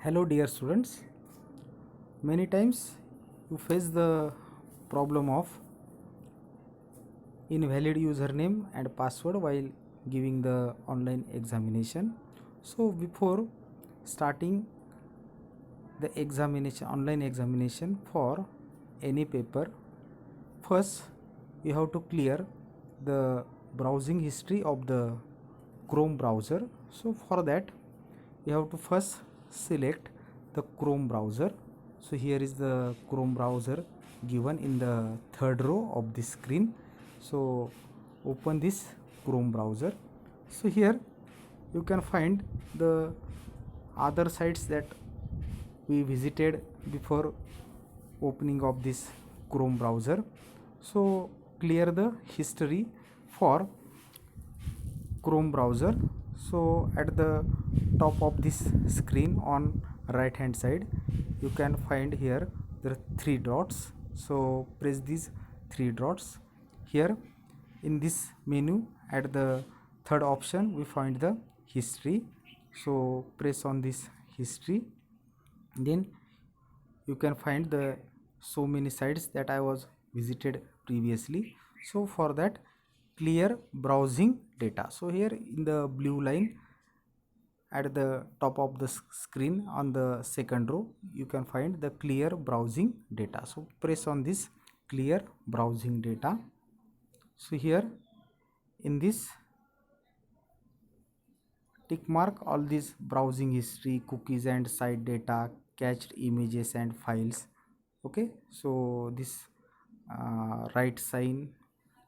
Hello dear students, many times you face the problem of invalid username and password while giving the online examination. So before starting the examination, online examination for any paper, first you have to clear the browsing history of the Chrome browser. So for that you have to first select the Chrome browser. So here is the Chrome browser given in the third row of the screen. So open this Chrome browser. So here you can find the other sites that we visited before opening of this Chrome browser. So clear the history for Chrome browser. So at the top of this screen on right hand side you can find here the three dots. So press these three dots. Here in this menu at the third option we find the history. So press on this history, then you can find the so many sites that I was visited previously. So for that, clear browsing data. So here in the blue line at the top of the screen on the second row you can find the clear browsing data. So press on this clear browsing data. So here in this tick mark all these browsing history, cookies and site data, cached images and files. Okay, so this right sign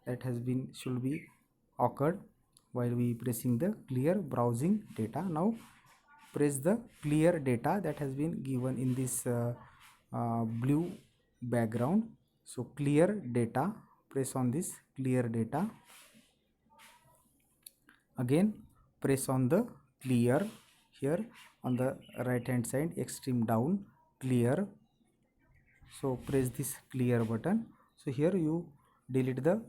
that has been should be occurred while we pressing the clear browsing data. Now press the clear data that has been given in this blue background. So clear data, press on this clear data. Again press on the clear here on the right hand side extreme down, clear. So press this clear button. So here you delete the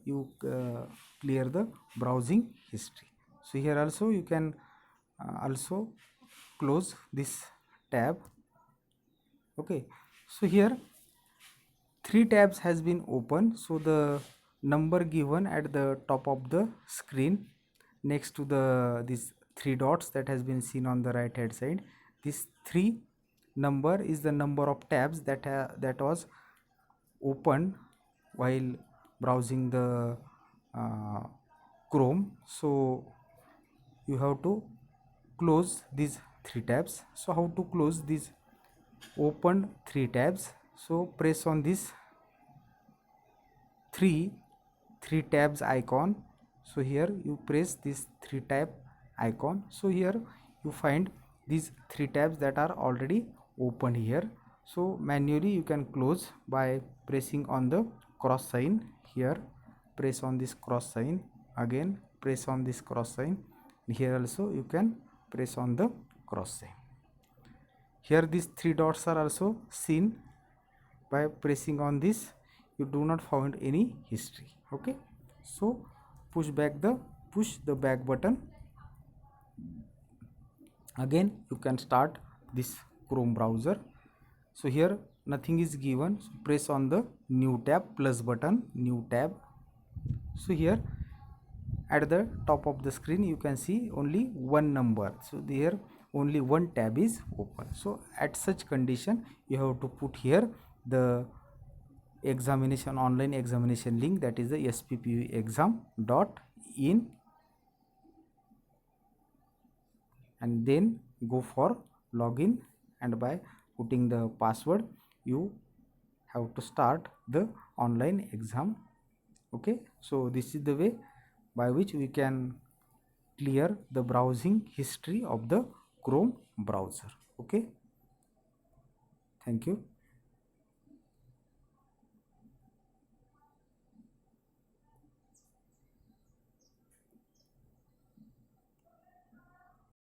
clear the browsing history. So here also you can also close this tab. Okay, so here three tabs has been opened. So the number given at the top of the screen next to the these three dots that has been seen on the right hand side, this three number is the number of tabs that was opened while browsing the Chrome. So you have to close these three tabs. So how to close these opened three tabs? So press on this three tabs icon. So here you press this three tab icon. So here you find these three tabs that are already open here. So manually you can close by pressing on the cross sign here. Press on this cross sign, again press on this cross sign. Here also you can press on the cross sign. Here these three dots are also seen. By pressing on this you do not find any history. Okay, so push the back button. Again you can start this Chrome browser. So here nothing is given, so press on the new tab plus button, new tab. So here at the top of the screen you can see only one number, so there only one tab is open. So at such condition you have to put here the examination online examination link, that is the sppuexam.in, and then go for login, and by putting the password you have to start the online exam. Okay, so this is the way by which we can clear the browsing history of the Chrome browser. Okay, thank you.